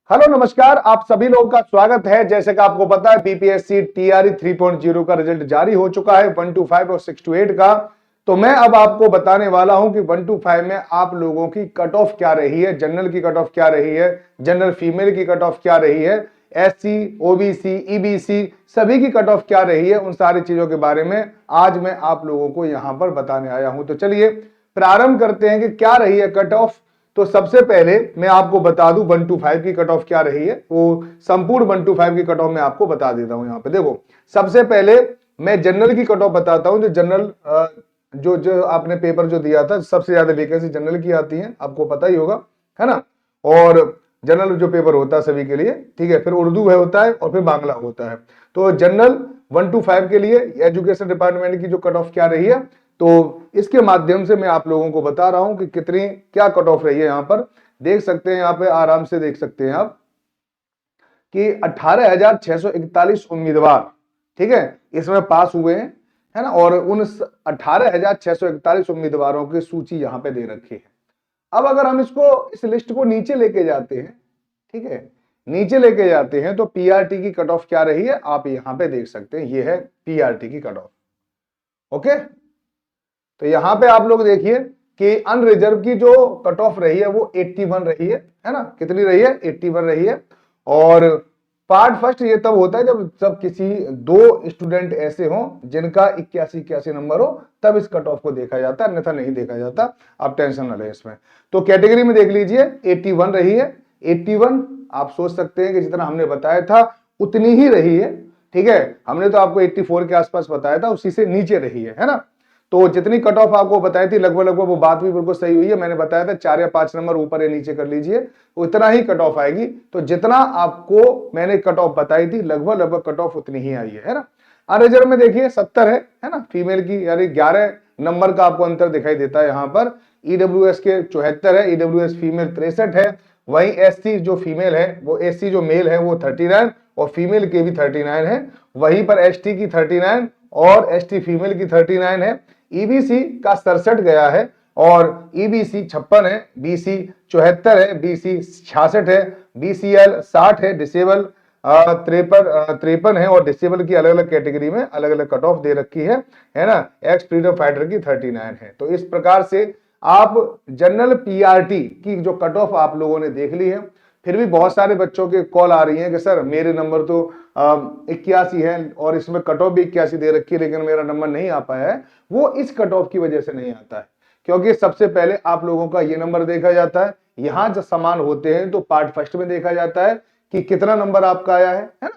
Hello नमस्कार, आप सभी लोगों का स्वागत है। जैसे कि आपको पता है बीपीएससी टीआरई 3.0 का रिजल्ट जारी हो चुका है 1 to 5 और 6 to 8 का। तो मैं अब आपको बताने वाला हूं कि 1 to 5 में आप लोगों की कट ऑफ क्या रही है, जनरल की कट ऑफ क्या रही है, जनरल फीमेल की कट ऑफ क्या रही है, एससी, ओबीसी, ईबीसी सभी की कट ऑफ क्या रही है, उन सारी चीजों के बारे में आज मैं आप लोगों को यहां पर बताने आया हूं। तो चलिए प्रारंभ करते हैं कि क्या रही है कट ऑफ। तो सबसे पहले मैं आपको बता दूं 1 to 5 की कट ऑफ क्या रही है, वो संपूर्ण 1 to 5 की कट ऑफ मैं आपको बता देता हूं। यहां पे देखो, सबसे पहले मैं जनरल की कट ऑफ बताता हूं। जो जनरल जो आपने पेपर जो दिया था, सबसे ज्यादा वैकेंसी जनरल की आती है, आपको पता ही होगा, है ना। और जनरल जो पेपर होता है सभी के लिए, ठीक है, फिर उर्दू है होता है और फिर बांग्ला होता है। तो जनरल 1 to 5 के लिए एजुकेशन डिपार्टमेंट की जो कट ऑफ क्या रही है, तो इसके माध्यम से मैं आप लोगों को बता रहा हूं कि कितनी क्या कट ऑफ रही है। यहां पर देख सकते हैं, यहां पे आराम से देख सकते हैं आप कि 18,641 उम्मीदवार, ठीक है, इसमें पास हुए हैं, है ना। और उन 18,641 उम्मीदवारों की सूची यहां पे दे रखी है। अब अगर हम इस लिस्ट को नीचे लेके जाते हैं, ठीक है, नीचे लेके जाते हैं, तो पीआरटी की कट ऑफ क्या रही है आप यहां पे देख सकते हैं। ये है पीआरटी की कट ऑफ। ओके, तो यहां पे आप लोग देखिए कि अनरिजर्व की जो कट ऑफ रही है वो 81 रही है ना। कितनी रही है? 81 रही है। और पार्ट फर्स्ट ये तब होता है जब किसी दो स्टूडेंट ऐसे हों जिनका 81 नंबर हो, तब इस कट ऑफ को देखा जाता है, अन्यथा नहीं देखा जाता। आप टेंशन न लें इसमें। तो कैटेगरी में देख लीजिए 81 रही है। 81 आप सोच सकते हैं कि जितना हमने बताया था उतनी ही रही है, ठीक है। हमने तो आपको 84 के आसपास बताया था, उसी से नीचे रही है ना। तो जितनी कट ऑफ आपको बताई थी लगभग वो बात भी बिल्कुल सही हुई है। मैंने बताया था 4 या 5 नंबर ऊपर या नीचे कर लीजिए, उतना ही कट ऑफ आएगी। तो जितना आपको मैंने कट ऑफ बताई थी लगभग कट ऑफ उतनी ही आई है ना। अनरिजर्व में देखिए 70 है ना फीमेल की, यानी 11 नंबर का आपको अंतर दिखाई देता है यहाँ पर। ईडब्ल्यूएस के 74 है, ईडब्ल्यूएस फीमेल 63 है। वहीं एससी जो फीमेल है, वो एससी जो मेल है वो 39 और फीमेल के भी 39 है। वहीं पर एसटी की 39 और एसटी फीमेल की 39 है। ईबीसी का 67 गया है और ईबीसी 56 है, बीसी 74 है, बीसी 66 है, बीसीएल 60 है, डिसेबल 53 है। और डिसेबल की अलग अलग कैटेगरी में अलग अलग कट ऑफ दे रखी है ना। एक्स फ्रीडम फाइटर की 39 है। तो इस प्रकार से आप जनरल पीआरटी की जो कट ऑफ आप लोगों ने देख ली है। फिर भी बहुत सारे बच्चों के कॉल आ रही है कि सर मेरे नंबर तो 81 है और इसमें कट ऑफ भी 81 दे रखी है, लेकिन मेरा नंबर नहीं आ पाया है। वो इस कट ऑफ की वजह से नहीं आता है, क्योंकि सबसे पहले आप लोगों का ये नंबर देखा जाता है। यहां जब समान होते हैं तो पार्ट फर्स्ट में देखा जाता है कि कितना नंबर आपका आया है ना।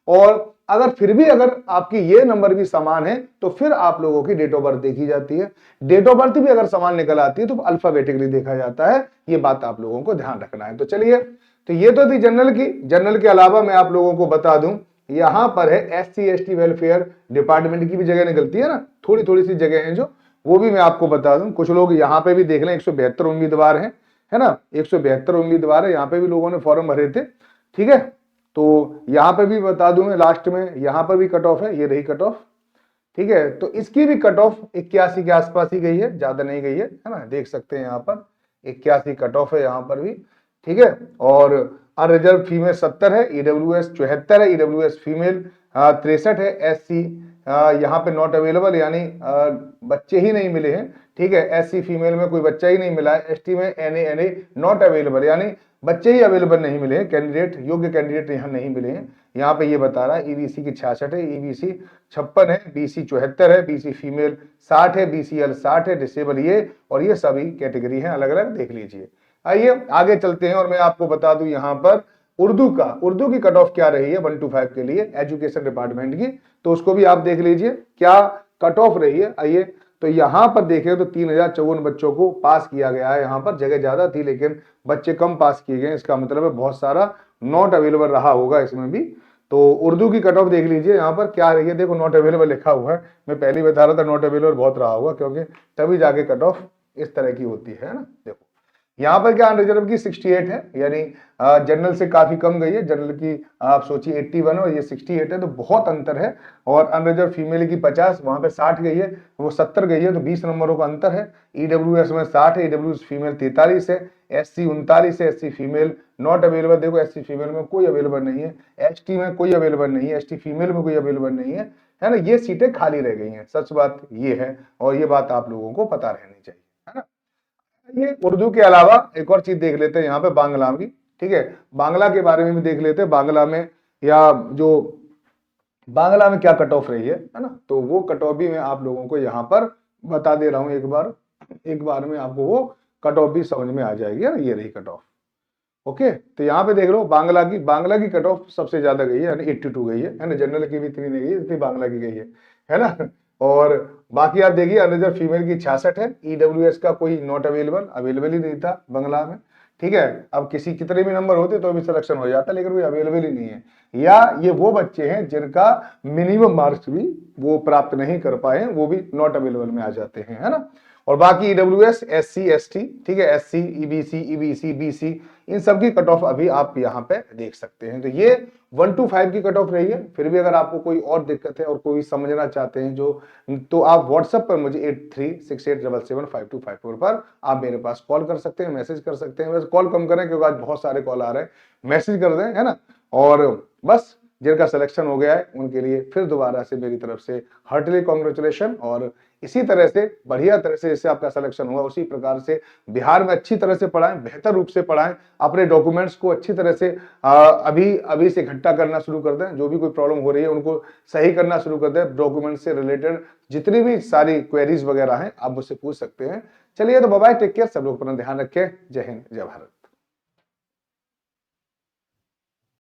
और अगर फिर भी अगर आपकी ये नंबर भी समान है तो फिर आप लोगों की डेट ऑफ बर्थ देखी जाती है। डेट ऑफ बर्थ भी अगर समान निकल आती है तो अल्फाबेटिकली देखा जाता है। ये बात आप लोगों को ध्यान रखना है। तो चलिए, तो ये तो थी जनरल की। जनरल के अलावा मैं आप लोगों को बता दूं, यहां पर है एससी एसटी वेलफेयर डिपार्टमेंट की भी जगह निकलती है ना, थोड़ी थोड़ी सी जगह है जो, वो भी मैं आपको बता दूं। कुछ लोग यहाँ पे भी देख लें, 172 उम्मीदवार हैं, है ना, 172 उम्मीदवार है। यहाँ पे भी लोगों ने फॉर्म भरे थे, ठीक है। तो यहाँ पे भी बता दूं मैं लास्ट में, यहाँ पर भी कट ऑफ है, ये रही कट ऑफ, ठीक है। तो इसकी भी कट ऑफ 81 के आसपास ही गई है, ज्यादा नहीं गई है ना। देख सकते हैं यहाँ पर 81 कट ऑफ है यहाँ पर भी, ठीक है। और अनरिजर्व फीमेल 70 है, ईडब्ल्यूएस 74 है, ईडब्ल्यूएस फीमेल 63 है, एससी यहाँ पे नॉट अवेलेबल, यानी बच्चे ही नहीं मिले हैं, ठीक है। एससी फीमेल में कोई बच्चा ही नहीं मिला है। एसटी में एनए नॉट अवेलेबल, यानी बच्चे ही अवेलेबल नहीं मिले हैं, कैंडिडेट योग्य कैंडिडेट यहाँ नहीं मिले हैं। यहाँ पे ये बता रहा है ईबीसी की 66 है, ईबीसी 56 है, बीसी 74 है, बीसी फीमेल 60 है, बीसीएल 60 है, डिसेबल ये, और ये सभी कैटेगरी हैं अलग अलग, देख लीजिए। आइए आगे चलते हैं और मैं आपको बता दूं यहाँ पर उर्दू की कट ऑफ क्या रही है 1 to 5 के लिए एजुकेशन डिपार्टमेंट की। तो उसको भी आप देख लीजिए क्या कट ऑफ रही है। आइए, तो यहाँ पर देखें तो 3054 बच्चों को पास किया गया है। यहाँ पर जगह ज्यादा थी लेकिन बच्चे कम पास किए गए, इसका मतलब है बहुत सारा नॉट अवेलेबल रहा होगा इसमें भी। तो उर्दू की कट ऑफ देख लीजिए यहाँ पर क्या रही है। देखो नॉट अवेलेबल लिखा हुआ है, मैं पहले ही बता रहा था नॉट अवेलेबल बहुत रहा होगा, क्योंकि तभी जाके कट ऑफ इस तरह की होती है ना। देखो यहाँ पर क्या अनरिजर्व की 68 है, यानी जनरल से काफी कम गई है। जनरल की आप सोचिए 81 और ये 68 है, तो बहुत अंतर है। और अनरिजर्व फीमेल की 50, वहां पे 60 गई है, वो 70 गई है, तो 20 नंबरों का अंतर है। ईडब्ल्यूएस में 60 है, ईडब्ल्यूएस फीमेल 43 है, एससी 39 है, एससी फीमेल नॉट अवेलेबल, देखो एससी फीमेल में कोई अवेलेबल नहीं है, एसटी में कोई अवेलेबल नहीं है, एसटी फीमेल में कोई अवेलेबल नहीं है ना, ये सीटें खाली रह गई हैं, सच बात ये है, और ये बात आप लोगों को पता रहनी चाहिए, है ना। ये उर्दू के अलावा एक और चीज देख लेते हैं यहाँ पे, बांग्ला की, ठीक है, बांग्ला के बारे में भी देख लेते हैं, बांग्ला में या जो बांग्ला में क्या कट ऑफ रही है ना, तो वो कट ऑफ भी मैं आप लोगों को यहाँ पर बता दे रहा हूँ, एक बार में आपको वो कट ऑफ भी समझ में आ जाएगी, है ना, ये रही कट ऑफ। ओके, तो यहाँ पे देख लो बांग्ला की कट ऑफ सबसे ज्यादा गई है, यानी 82 गई है ना, जनरल की भी इतनी नहीं गई जितनी बांग्ला की गई है ना। और बाकी आप देखिए अनरिजर्व फीमेल की 66 है, ईडब्ल्यूएस का कोई नॉट अवेलेबल ही नहीं था बांग्ला में, ठीक है। अब किसी कितने भी नंबर होते तो भी सिलेक्शन हो जाता, लेकिन कोई अवेलेबल ही नहीं है, या ये वो बच्चे हैं जिनका मिनिमम मार्क्स भी वो प्राप्त नहीं कर पाए, वो भी नॉट अवेलेबल में आ जाते हैं, है ना। और बाकी ईडब्ल्यूएस, एससी, एसटी, ठीक है, एससी, ईबीसी, बीसी, इन सब की कट ऑफ अभी आप यहाँ पे देख सकते हैं। तो ये 1 to 5 की कट ऑफ रही है। फिर भी अगर आपको कोई और दिक्कत है और कोई समझना चाहते हैं जो, तो आप व्हाट्सएप पर मुझे 8368775254 पर आप मेरे पास कॉल कर सकते हैं, मैसेज कर सकते हैं। वैसे कॉल कम करें क्योंकि आज बहुत सारे कॉल आ रहे हैं, मैसेज कर दें, है ना। और बस जिनका सिलेक्शन हो गया है उनके लिए फिर दोबारा से मेरी तरफ से हार्टली कॉन्ग्रेचुलेशन, और इसी तरह से बढ़िया तरह से जैसे आपका सिलेक्शन हुआ उसी प्रकार से बिहार में अच्छी तरह से पढ़ाएं, बेहतर रूप से पढ़ाएं, अपने डॉक्यूमेंट्स को अच्छी तरह से अभी से इकट्ठा करना शुरू कर दें, जो भी कोई प्रॉब्लम हो रही है उनको सही करना शुरू कर दें, डॉक्यूमेंट से रिलेटेड जितनी भी सारी क्वेरीज वगैरह हैं आप मुझसे पूछ सकते हैं। चलिए तो बाय बाय, टेक केयर, सब लोग अपना ध्यान रखें, जय हिंद जय भारत।